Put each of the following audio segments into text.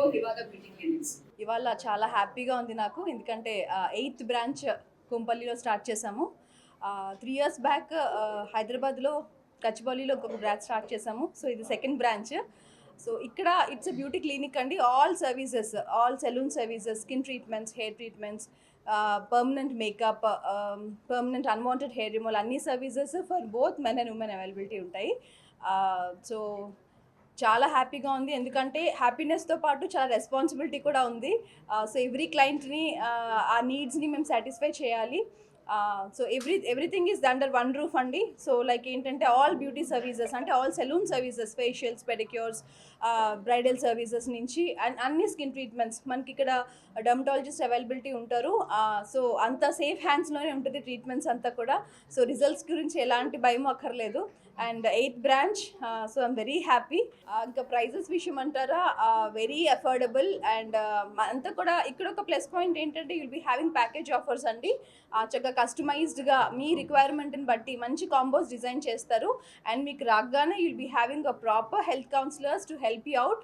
CEO Hivaga Beauty Clinics. ఇవాళ చాలా హ్యాపీగా ఉంది నాకు, ఎందుకంటే 8th బ్రాంచ్ కుంపల్లిలో స్టార్ట్ చేసాము. 3 years బ్యాక్ హైదరాబాద్లో కచ్చిబౌలిలో ఒక బ్రాంచ్ స్టార్ట్ చేసాము. సో ఇది సెకండ్ బ్రాంచ్. సో ఇక్కడ ఇట్స్ ఎ బ్యూటీ క్లినిక్ అండి. All services, all salon services, skin treatments, hair treatments, permanent makeup, permanent unwanted hair removal, అన్ని services for both men and women availability ఉంటాయి. So చాలా హ్యాపీగా ఉంది, ఎందుకంటే హ్యాపీనెస్తో పాటు చాలా రెస్పాన్సిబిలిటీ కూడా ఉంది. సో ఎవ్రీ క్లయింట్ని ఆ నీడ్స్ని మేము సాటిస్ఫై చేయాలి. So everything is under one roof అండి. సో లైక్ ఏంటంటే ఆల్ బ్యూటీ సర్వీసెస్, అంటే all salon services, facials, pedicures, bridal services నుంచి అన్ని స్కిన్ ట్రీట్మెంట్స్ మనకి ఇక్కడ డర్మటాలజిస్ట్ అవైలబిలిటీ ఉంటారు. సో అంత సేఫ్ హ్యాండ్స్లోనే ఉంటుంది ట్రీట్మెంట్స్ అంతా కూడా. సో రిజల్ట్స్ గురించి ఎలాంటి భయం అక్కర్లేదు. And 8th branch, so I'm very happy. ఇంకా ప్రైజెస్ విషయం అంటారా, వెరీ అఫోర్డబుల్. అండ్ అంతా కూడా ఇక్కడ ఒక ప్లస్ పాయింట్ ఏంటంటే you'll be having package offers అండి. చక్కగా కస్టమైజ్డ్గా మీ రిక్వైర్మెంట్ని బట్టి మంచి కాంబోస్ డిజైన్ చేస్తారు. అండ్ మీకు రాగానే you'll be having a proper health counsellors to help you out.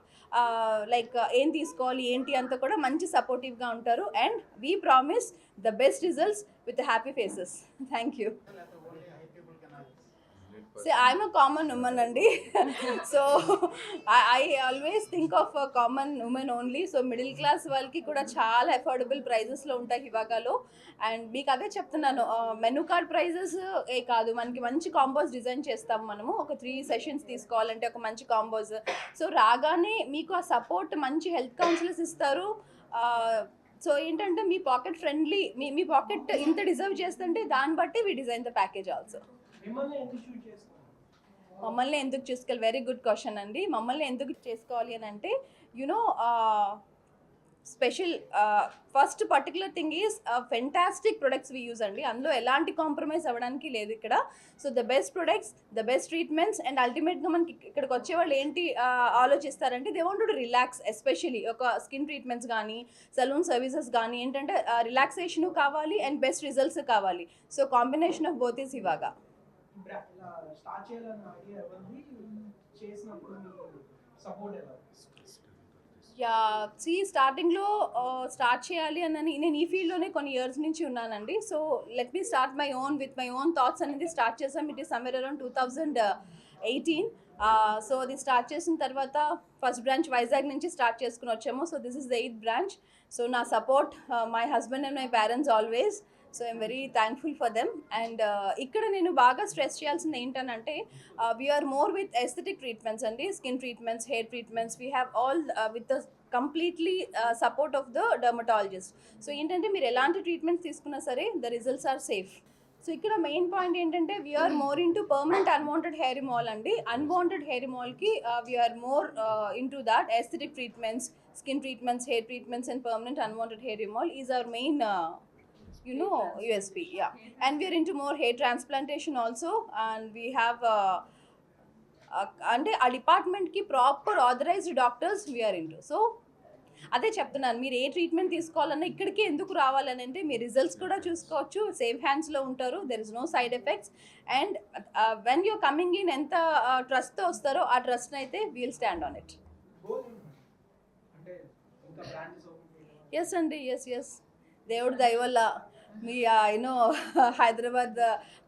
Like ఏం తీసుకోవాలి ఏంటి అంతా కూడా మంచి సపోర్టివ్గా ఉంటారు. And we promise the best results with happy faces. Thank you. See, I'm a common woman andi. So I always think of a common woman only. So middle class వాళ్ళకి కూడా చాలా అఫోర్డబుల్ ప్రైజెస్లో ఉంటాయి హివాగాలో. అండ్ మీకు అదే చెప్తున్నాను, menu card prices కాదు, మనకి మంచి కాంబోస్ డిజైన్ చేస్తాం మనము. ఒక 3 sessions తీసుకోవాలంటే ఒక మంచి కాంబోస్. సో రాగానే మీకు ఆ సపోర్ట్, మంచి హెల్త్ కౌన్సిలర్స్ ఇస్తారు. సో ఏంటంటే మీ పాకెట్ ఫ్రెండ్లీ, మీ పాకెట్ ఇంత డిజర్వ్ చేస్తుంటే దాన్ని బట్టి we design the package also. మమ్మల్ని ఎందుకు చేసుకోవాలి, వెరీ గుడ్ క్వశ్చన్ అండి. మమ్మల్ని ఎందుకు చేసుకోవాలి అని అంటే, you know special first particular thing is fantastic products we use అండి. అందులో ఎలాంటి కాంప్రమైజ్ అవ్వడానికి లేదు ఇక్కడ. So the best products, the best treatments. And అల్టిమేట్గా మనకి ఇక్కడికి వచ్చేవాళ్ళు ఏంటి ఆలోచిస్తారంటే, they want to relax. Especially ఒక స్కిన్ ట్రీట్మెంట్స్ కానీ సలూన్ సర్వీసెస్ కానీ ఏంటంటే రిలాక్సేషను కావాలి అండ్ బెస్ట్ రిజల్ట్స్ కావాలి. So combination of both is ఇవాగా. యా, స్టార్టింగ్లో స్టార్ట్ చేయాలి అని నేను ఈ ఫీల్డ్లోనే కొన్ని ఇయర్స్ నుంచి ఉన్నానండి. So let me start my own with my own thoughts అనేది స్టార్ట్ చేసాం. It is somewhere around 2018. So అది స్టార్ట్ చేసిన తర్వాత ఫస్ట్ బ్రాంచ్ వైజాగ్ నుంచి స్టార్ట్ చేసుకుని వచ్చాము. So this is the 8th branch. So నా support my husband and my parents always. So I'm very thankful for them. And ఇక్కడ నేను బాగా స్ట్రెస్ చేయాల్సింది ఏంటనంటే, we're more with aesthetic treatments అండి. Skin treatments, hair treatments, we have all with the completely support of the dermatologist. So ఏంటంటే మీరు ఎలాంటి treatments తీసుకున్నా సరే the results are safe. So ఇక్కడ మెయిన్ పాయింట్ ఏంటంటే, we're more into permanent unwanted hair removal అండి. Unwanted hair రిమూవల్కి we're more into that. Aesthetic treatments, skin treatments, hair treatments and permanent unwanted hair removal is our main USP. Yeah. And we are into more hair transplantation also, and we have అంటే ఆ డిపార్ట్మెంట్కి proper authorized doctors we are into. So అదే చెప్తున్నాను, మీరు ఏ treatment తీసుకోవాలన్నా ఇక్కడికి ఎందుకు రావాలని అంటే, మీ రిజల్ట్స్ కూడా చూసుకోవచ్చు, సేఫ్ హ్యాండ్స్లో ఉంటారు, there is no side effects. And when you're coming in ఎంత ట్రస్ట్తో వస్తారో ఆ ట్రస్ట్ని అయితే we'll stand on it. Yes అండి, ఎస్. దేవుడు దయ వల్ల మీ యూనో హైదరాబాద్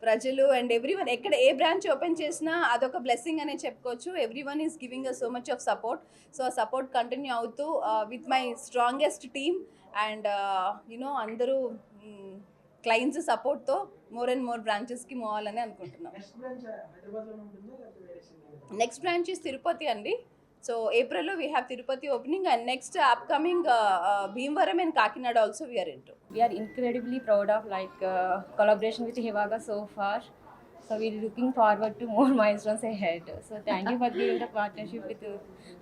ప్రజలు అండ్ ఎవ్రీవన్ ఎక్కడ ఏ బ్రాంచ్ ఓపెన్ చేసినా అదొక బ్లెస్సింగ్ అనే చెప్పుకోవచ్చు. Everyone is giving a so much of support. So ఆ సపోర్ట్ కంటిన్యూ అవుతూ with my strongest team and you know అందరూ క్లయింట్స్ సపోర్ట్తో మోర్ అండ్ మోర్ బ్రాంచెస్కి మూవ్ అవ్వాలని అనుకుంటున్నాం. నెక్స్ట్ బ్రాంచ్ ఈజ్ తిరుపతి అండి. So April we have Tirupati opening, and next upcoming Bhimavaram and Kakinada also we are into. We are incredibly proud of collaboration with Hivaga so far. So we're looking forward to more milestones ahead. So thank you for giving the partnership with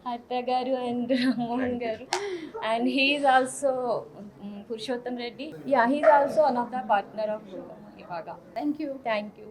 Harta Garu and Mohan Garu. And he is also Purushottam Reddy. Yeah, he is also one of the partner of Hivaga. Thank you. Thank you.